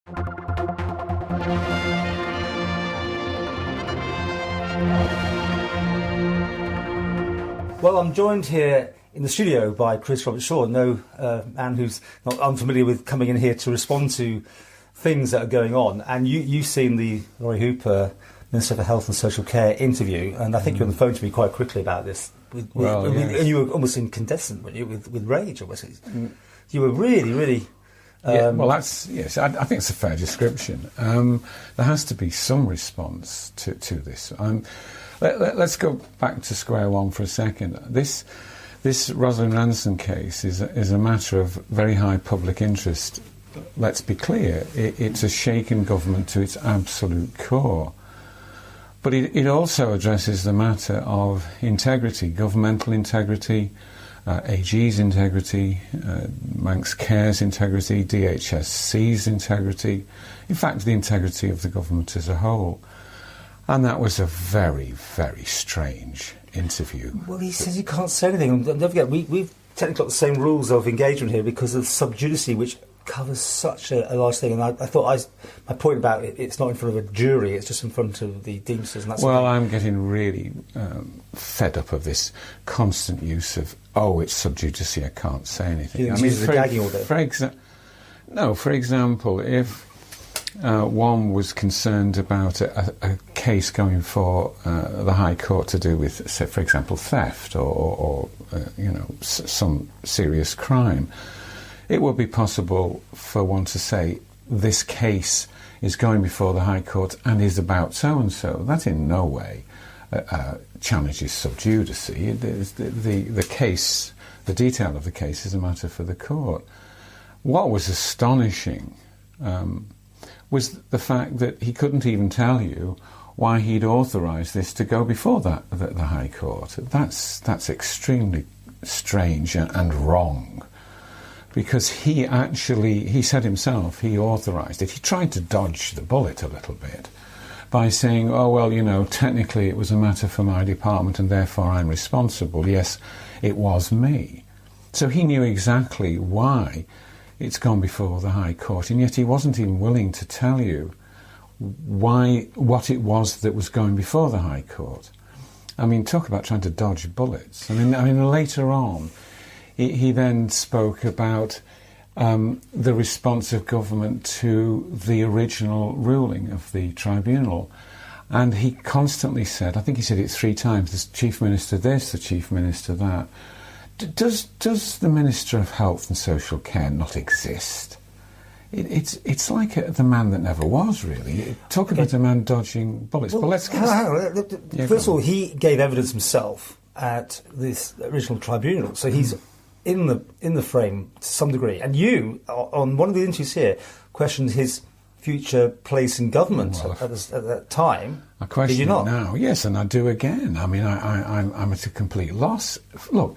Well, I'm joined here in the studio by Chris Robertshaw, no man who's not unfamiliar with coming in here to respond to things that are going on. And you've seen the Lawrie Hooper Minister for Health and Social Care interview, and I think you're on the phone to me quite quickly about this. Yes. And you were almost incandescent, weren't you, with rage, almost. You were really... that's yes. I think it's a fair description. There has to be some response to this. Let's go back to square one for a second. This Dr Ranson case is a matter of very high public interest. Let's be clear. It's a shaken government to its absolute core. But it also addresses the matter of integrity, governmental integrity, AG's integrity, Manx Care's integrity, DHSC's integrity, in fact the integrity of the government as a whole. And that was a very, very strange interview. Well, he says you can't say anything. Don't forget, we've technically got the same rules of engagement here because of sub judice, which covers such a large thing. And I thought my point about it's not in front of a jury, it's just in front of the Deemsters. And that's I'm getting really fed up of this constant use of, it's sub judice, I can't say anything. I mean, the gagging order. For example, if one was concerned about a case going for the High Court to do with, say, for example, theft or some serious crime, it would be possible for one to say this case is going before the High Court and is about so-and-so. That in no way challenges sub judice. The case, the detail of the case is a matter for the court. What was astonishing was the fact that he couldn't even tell you why he'd authorised this to go before the High Court. That's extremely strange and wrong. Because he said himself, he authorised it. He tried to dodge the bullet a little bit by saying, technically it was a matter for my department and therefore I'm responsible. Yes, it was me. So he knew exactly why it's gone before the High Court, and yet he wasn't even willing to tell you what it was that was going before the High Court. I mean, talk about trying to dodge bullets. I mean, later on, he then spoke about the response of government to the original ruling of the tribunal. And he constantly said, I think he said it 3 times, the Chief Minister this, the Chief Minister that. Does the Minister of Health and Social Care not exist? It's like the man that never was, really. Talk about a man dodging bullets. Well, let's first of all, he gave evidence himself at this original tribunal, so he's in the frame to some degree. And you, on one of the interviews here, questioned his future place in government at that time. I question Did you not? it now, yes, and I do again. I mean, I'm at a complete loss. Look,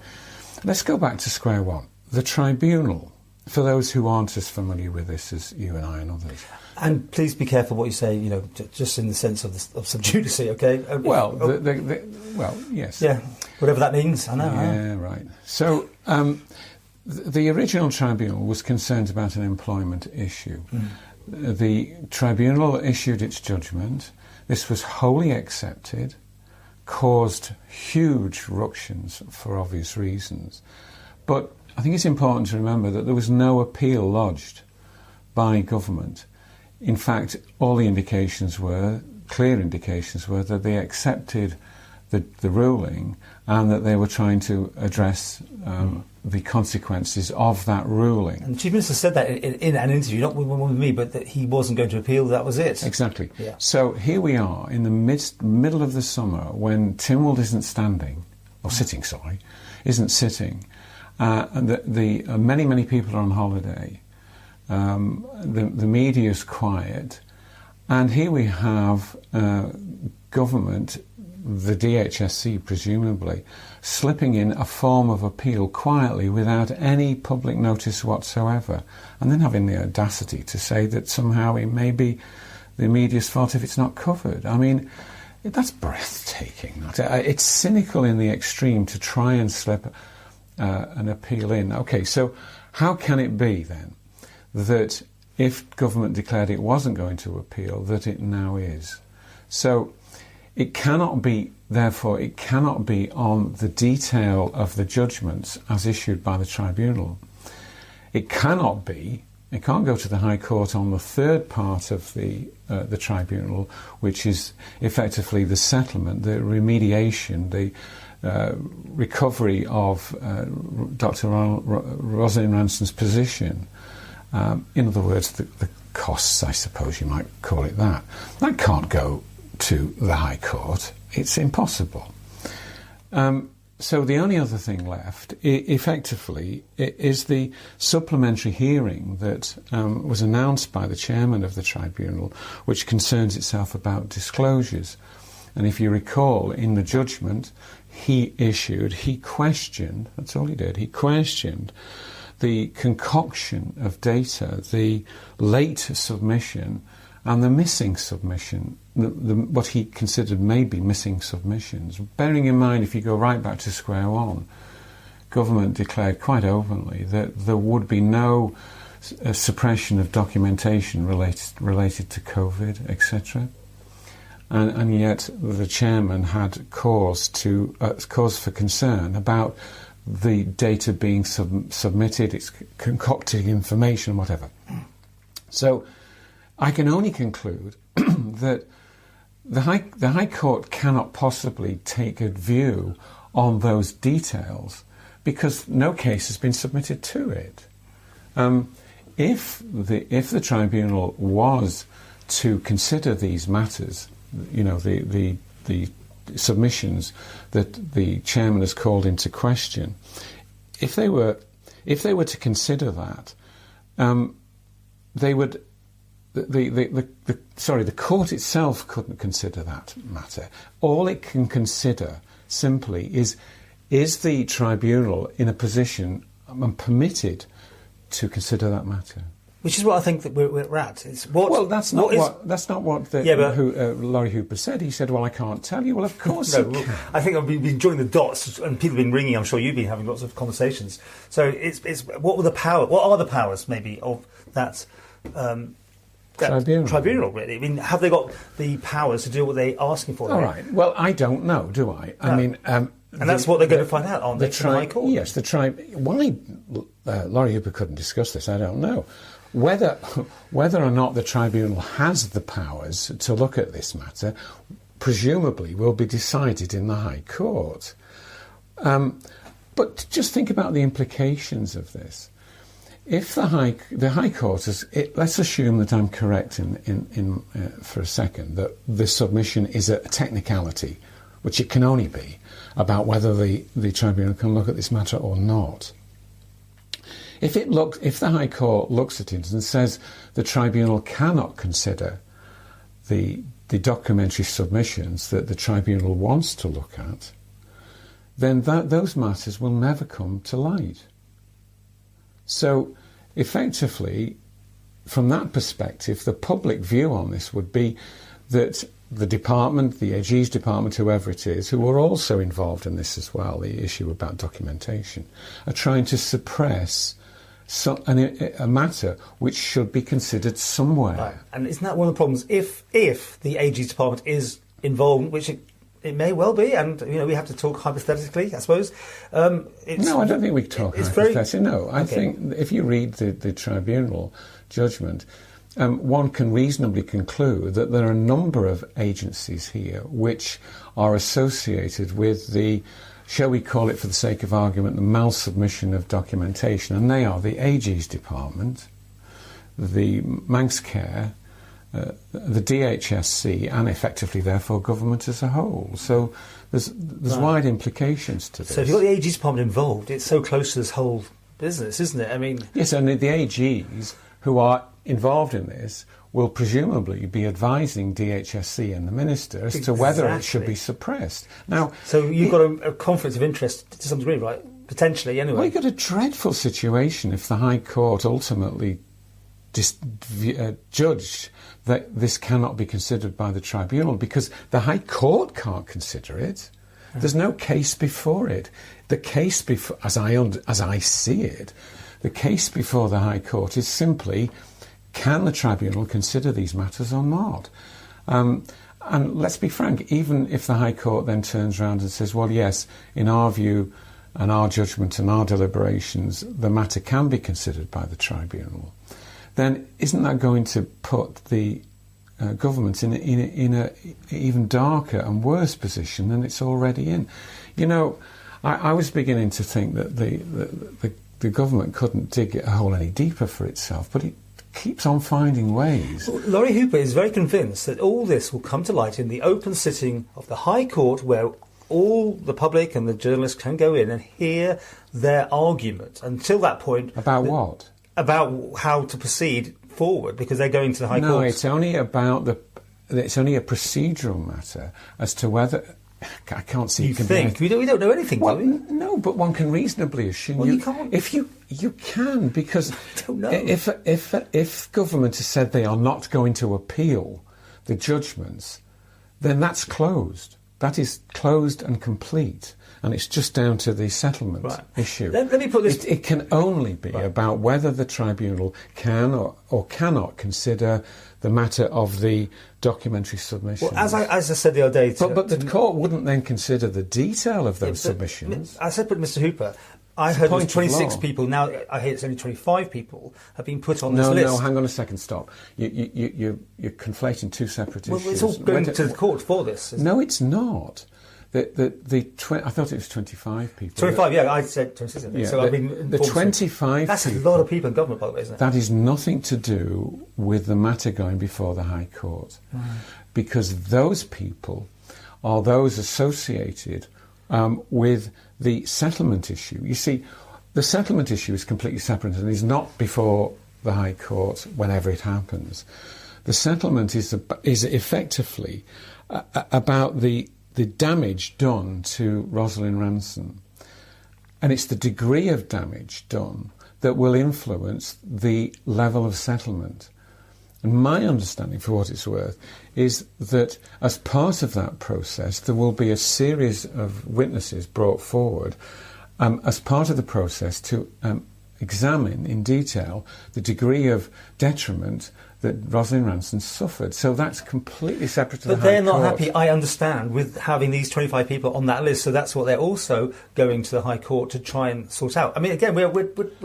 let's go back to square one. The tribunal, for those who aren't as familiar with this as you and I and others. And please be careful what you say, just in the sense of sub judice, okay? Well, yes. Yeah, whatever that means, I know. Yeah, right. So, the original tribunal was concerned about an employment issue. The tribunal issued its judgment. This was wholly accepted, caused huge ructions for obvious reasons. But I think it's important to remember that there was no appeal lodged by government. In fact, all the clear indications were that they accepted the ruling and that they were trying to address the consequences of that ruling. And the Chief Minister said that in an interview, not with me, but that he wasn't going to appeal, that was it. Exactly. Yeah. So here we are in the middle of the summer when Tynwald isn't sitting, and the many people are on holiday. The media's quiet, and here we have government, the DHSC presumably, slipping in a form of appeal quietly without any public notice whatsoever, and then having the audacity to say that somehow it may be the media's fault if it's not covered. I mean, that's breathtaking. It's cynical in the extreme to try and slip an appeal in. Okay, so how can it be then that if government declared it wasn't going to appeal, that it now is. So it cannot be, therefore, it cannot be on the detail of the judgments as issued by the tribunal. It cannot be, it can't go to the High Court on the third part of the tribunal, which is effectively the settlement, the remediation, the recovery of Dr Rosalind Ranson's position. In other words, the costs, I suppose you might call it that. That can't go to the High Court. It's impossible. So the only other thing left, effectively, is the supplementary hearing that was announced by the chairman of the tribunal, which concerns itself about disclosures. And if you recall, in the judgment he questioned, that's all he did, he questioned the concoction of data, the late submission and the missing submission, what he considered may be missing submissions. Bearing in mind, if you go right back to square one, government declared quite openly that there would be no suppression of documentation related to COVID, etc. And yet the chairman had cause for concern about the data being submitted, it's concocting information, whatever. So I can only conclude that the High Court cannot possibly take a view on those details because no case has been submitted to it. If the tribunal was to consider these matters, you know, the submissions that the chairman has called into question, if they were to consider that, they would. The court itself couldn't consider that matter. All it can consider simply is the tribunal in a position and permitted to consider that matter. Which is what I think that we're at. It's that's not what Lawrie Hooper said. He said, "Well, I can't tell you." Well, of course, no. Well, I think I've been joining the dots, and people have been ringing. I'm sure you've been having lots of conversations. So it's what are the powers maybe of that tribunal? Really, I mean, have they got the powers to do what they're asking for? All right. Well, I don't know, do I? I mean. And that's what they're going to find out on the High Court. Yes, why Lawrie Hooper couldn't discuss this, I don't know. Whether or not the tribunal has the powers to look at this matter, presumably will be decided in the High Court. But just think about the implications of this. If the High Court is, let's assume that I'm correct in for a second, that the submission is a technicality, which it can only be, about whether the tribunal can look at this matter or not. If the High Court looks at it and says the tribunal cannot consider the documentary submissions that the tribunal wants to look at, then those matters will never come to light. So, effectively, from that perspective, the public view on this would be that the department, the AG's department, whoever it is, who are also involved in this as well, the issue about documentation, are trying to suppress a matter which should be considered somewhere. Right. And isn't that one of the problems? If the AG's department is involved, which it may well be, and we have to talk hypothetically, I suppose. No, I don't think we talk hypothetically. No, I think if you read the tribunal judgment, one can reasonably conclude that there are a number of agencies here which are associated with the, shall we call it for the sake of argument, the malsubmission of documentation, and they are the AG's department, the Manx Care, the DHSC, and effectively, therefore, government as a whole. So there's wide implications to this. So if you've got the AG's department involved, it's so close to this whole business, isn't it? I mean, yes, and the AGs who are involved in this will presumably be advising DHSC and the minister as to whether it should be suppressed. Now, so you've got a conflict of interest to some degree, right? Potentially, anyway. Well, you've got a dreadful situation if the High Court ultimately judged that this cannot be considered by the tribunal, because the High Court can't consider it. There's no case before it. The case as I see it, the case before the High Court is simply, can the tribunal consider these matters or not? And let's be frank, even if the High Court then turns around and says, well, yes, in our view and our judgment and our deliberations, the matter can be considered by the tribunal, then isn't that going to put the government in an even darker and worse position than it's already in? You know, I was beginning to think that the government couldn't dig a hole any deeper for itself, but it keeps on finding ways. Well, Lawrie Hooper is very convinced that all this will come to light in the open sitting of the High Court, where all the public and the journalists can go in and hear their argument. Until that point... About what? About how to proceed forward, because they're going to the High Court. No, it's only about it's only a procedural matter as to whether... I can't see... You think? We don't know anything, well, do we? No, but one can reasonably assume... Well, you can't. If you can, because I don't know. If government has said they are not going to appeal the judgments, then that's closed. That is closed and complete, and it's just down to the settlement issue. Let me put this... It can only be about whether the tribunal can or cannot consider the matter of the documentary submissions. Well, as I said the other day... But the court wouldn't then consider the detail of those submissions. I said, but Mr Hooper, I heard it was 26 people. Now I hear it's only 25 people have been put on this list. No, hang on a second, stop. You're conflating two separate issues. Well, it's all going to the court for this. No, it's not. I thought it was 25 people. 25, yeah, I said 26. Yeah, so I've been the 25 That's people, a lot of people in government, by the way, isn't it? That is nothing to do with the matter going before the High Court. Right. Because those people are those associated with the settlement issue. You see, the settlement issue is completely separate and is not before the High Court whenever it happens. The settlement is effectively about the damage done to Dr Ranson. And it's the degree of damage done that will influence the level of settlement. And my understanding, for what it's worth, is that as part of that process, there will be a series of witnesses brought forward as part of the process to examine in detail the degree of detriment that Dr Ranson suffered. So that's completely separate to the High Court. But they're not happy, I understand, with having these 25 people on that list, so that's what they're also going to the High Court to try and sort out. I mean, again, we're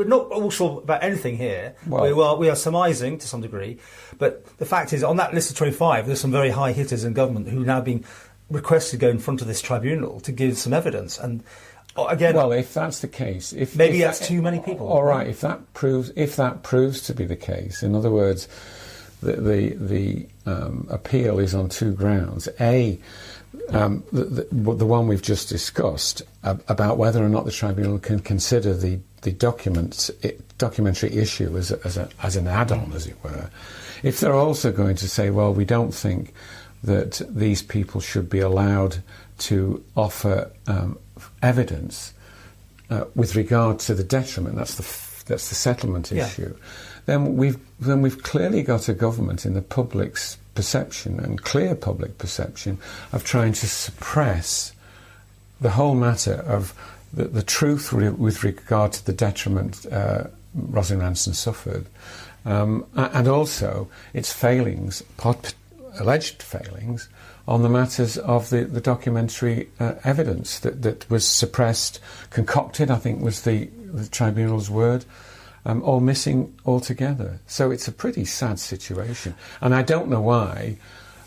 not all sure about anything here. Well, we are surmising to some degree, but the fact is, on that list of 25, there's some very high hitters in government who are now being requested to go in front of this tribunal to give some evidence. And again, well, if that's the case, if that's too many people. All right, if that proves to be the case, in other words, the appeal is on two grounds. The one we've just discussed about whether or not the tribunal can consider the documentary issue as an add-on, as it were. If they're also going to say, well, we don't think that these people should be allowed to offer evidence with regard to the detriment, that's the settlement issue. Then we've clearly got a government in the public's perception and clear public perception of trying to suppress the whole matter of the truth with regard to the detriment Dr Ranson suffered, and also its failings, alleged failings, on the matters of the documentary evidence that was suppressed, concocted, I think was the tribunal's word, or missing altogether. So it's a pretty sad situation. And I don't know why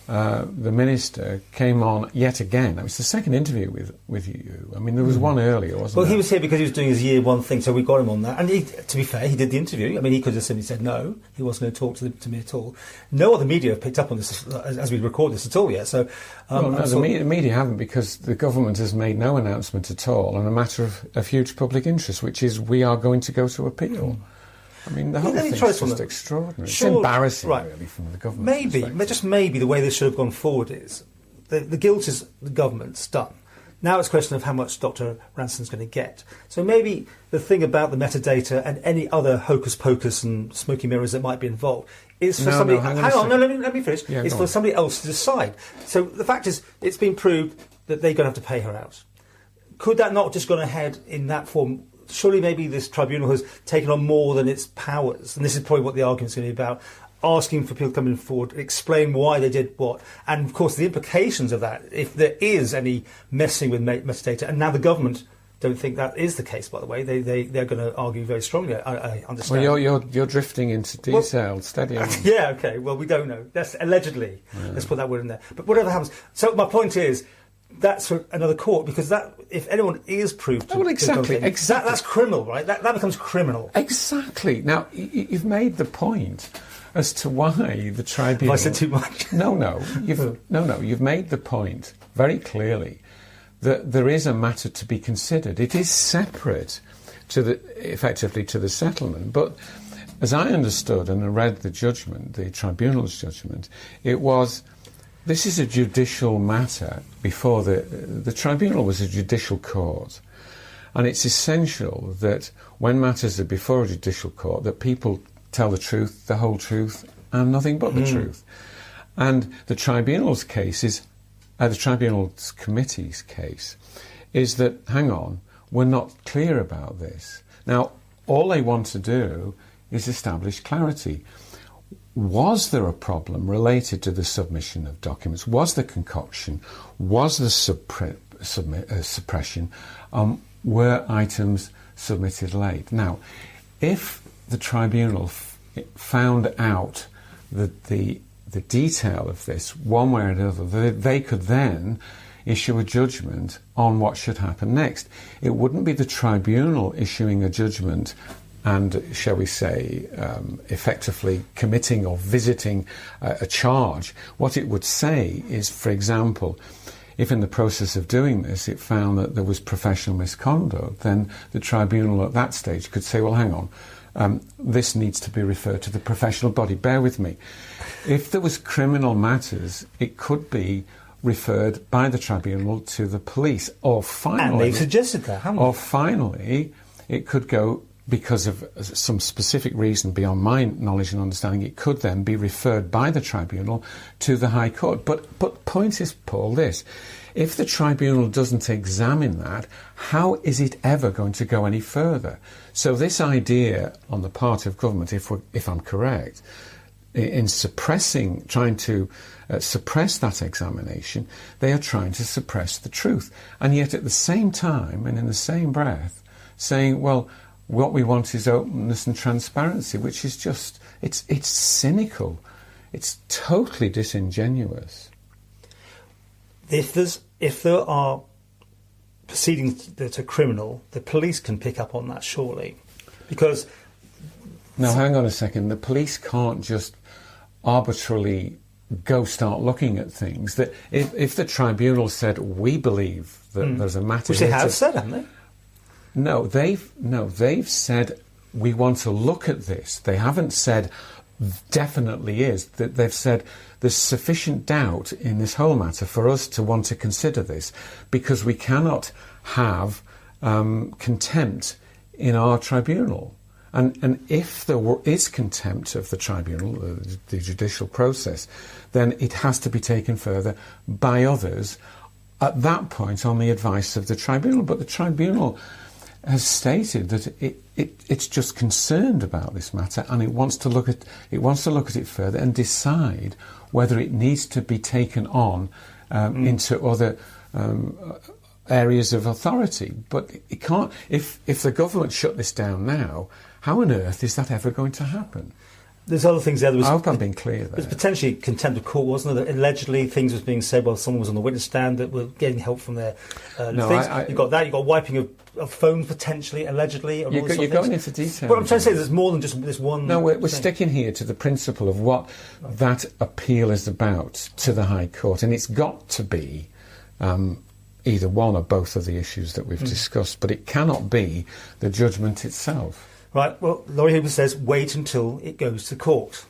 the minister came on yet again. It's the second interview with you. I mean, there was one earlier, wasn't there? Well, he was here because he was doing his year one thing, so we got him on that. And to be fair, he did the interview. I mean, he could have simply said no. He wasn't going to talk to me at all. No other media have picked up on this as we record this at all yet. So, the media haven't, because the government has made no announcement at all on a matter of huge public interest, which is we are going to go to appeal. I mean, the whole thing's just extraordinary. It's embarrassing, really, from the government. Maybe the way this should have gone forward is the guilt is the government's done. Now it's a question of how much Dr Ranson's going to get. So maybe the thing about the metadata and any other hocus pocus and smoky mirrors that might be involved is for somebody. Let me finish. Yeah, it's for somebody else to decide. So the fact is, it's been proved that they're going to have to pay her out. Could that not just gone ahead in that form? Surely maybe this tribunal has taken on more than its powers, and this is probably what the argument's going to be about. asking for people coming forward, explain why they did what, and of course the implications of that, if there is any messing with metadata, and now the government don't think that is the case, by the way. They're going to argue very strongly, I understand. Well, you're drifting into detail. Well, steady on. Yeah, okay, well, we don't know. That's allegedly. Yeah. Let's put that word in there. But whatever happens. So my point is, that's for another court, because that, if anyone is proved to... Well, exactly. That's criminal, right? That becomes criminal. Exactly. Now, you've made the point as to why the tribunal... Have I said too much? No. You've made the point very clearly that there is a matter to be considered. It is separate effectively to the settlement, but as I understood and I read the judgment, the tribunal's judgment, it was, this is a judicial matter before the tribunal was a judicial court, and it's essential that when matters are before a judicial court that people tell the truth, the whole truth, and nothing but the truth. And the tribunal's case is, the tribunal's committee's case is that, hang on, we're not clear about this. Now, all they want to do is establish clarity. Was there a problem related to the submission of documents? Was there concoction? Was there suppression? Were items submitted late? Now, if the tribunal found out that the detail of this, one way or another, they could then issue a judgment on what should happen next. It wouldn't be the tribunal issuing a judgment and, shall we say, effectively committing or visiting a charge. What it would say is, for example, if in the process of doing this it found that there was professional misconduct, then the tribunal at that stage could say, well, hang on, this needs to be referred to the professional body. Bear with me. If there was criminal matters, it could be referred by the tribunal to the police. Or finally... And they've suggested that, haven't they? Or finally, it could go, because of some specific reason beyond my knowledge and understanding, it could then be referred by the tribunal to the High Court. But point is, Paul, this. If the tribunal doesn't examine that, how is it ever going to go any further? So this idea on the part of government, if I'm correct, in trying to suppress that examination, they are trying to suppress the truth. And yet at the same time, and in the same breath, saying, well, what we want is openness and transparency, which is just, it's cynical. It's totally disingenuous. If there are proceedings that are criminal, the police can pick up on that, surely. Because... Now, hang on a second. The police can't just arbitrarily go start looking at things. That if the tribunal said, we believe that there's a matter... Which they have said, haven't they? No, they've said, we want to look at this. They haven't said, definitely is. That they've said, there's sufficient doubt in this whole matter for us to want to consider this, because we cannot have contempt in our tribunal. And if there is contempt of the tribunal, the judicial process, then it has to be taken further by others, at that point on the advice of the tribunal. But the tribunal has stated that it's just concerned about this matter, and it wants to look at it further and decide whether it needs to be taken on into other areas of authority. But it can't. If the government shut this down now, how on earth is that ever going to happen? There's other things there. I hope I'm being clear there. There's potentially contempt of court, wasn't there? That allegedly things was being said while someone was on the witness stand that were getting help from their things. You've got that. You've got wiping of phones potentially, allegedly. You're going into detail. What I'm trying to say is there's more than just this one. No, we're sticking here to the principle of what that appeal is about to the High Court, and it's got to be either one or both of the issues that we've discussed, but it cannot be the judgment itself. Right, well, Lawrie Hooper says wait until it goes to court.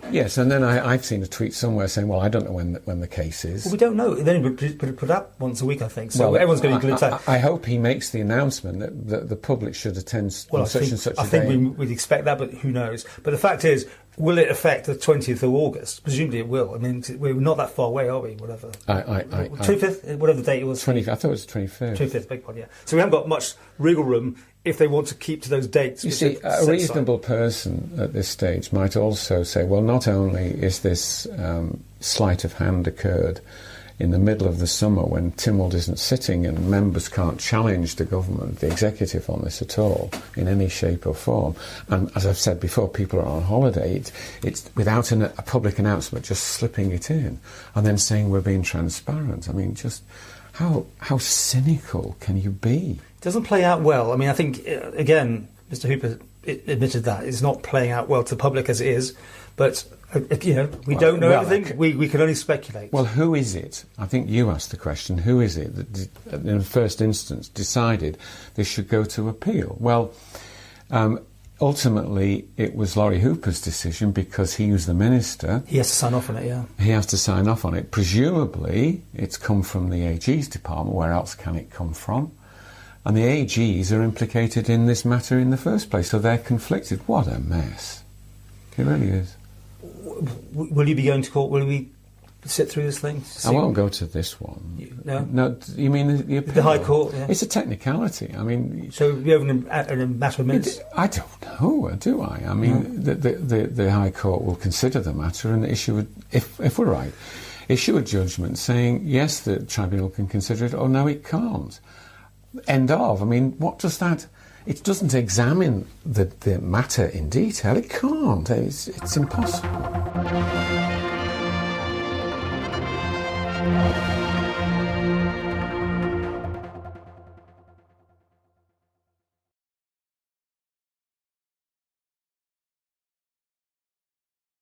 Yes, and then I've seen a tweet somewhere saying, well, I don't know when the case is. Well, we don't know. They only put up once a week, I think, so everyone's going to be glued. I hope he makes the announcement that the public should attend on such and such a day. I think we'd expect that, but who knows. But the fact is, will it affect the 20th of August? Presumably it will. I mean, we're not that far away, are we? Whatever. 25th, whatever the date it was. 20th. I thought it was 25th. 25th, big one, yeah. So we haven't got much wriggle room if they want to keep to those dates. You see, a reasonable person at this stage might also say, well, not only is this sleight of hand occurred in the middle of the summer when Tynwald isn't sitting and members can't challenge the government, the executive, on this at all, in any shape or form. And as I've said before, people are on holiday. It's without a public announcement, just slipping it in and then saying we're being transparent. I mean, just how cynical can you be? It doesn't play out well. I mean, I think, again, Mr Hooper admitted that it's not playing out well to the public as it is, but we don't know everything. We can only speculate. Well, who is it? I think you asked the question. Who is it that, in the first instance, decided this should go to appeal? Well, ultimately, it was Lawrie Hooper's decision because he was the minister. He has to sign off on it. Yeah. He has to sign off on it. Presumably, it's come from the AG's department. Where else can it come from? And the AGs are implicated in this matter in the first place, so they're conflicted. What a mess! It really is. Will you be going to court? Will we sit through this thing? I won't go to this one. No, you mean the appeal? The High Court? Yeah. It's a technicality. I mean, so it'll be over in a matter of minutes. I don't know. Do I? I mean, the High Court will consider the matter and issue, if we're right, issue a judgment saying yes, the tribunal can consider it, or no, it can't. End of. I mean, what does that? It doesn't examine the matter in detail. It can't. It's impossible.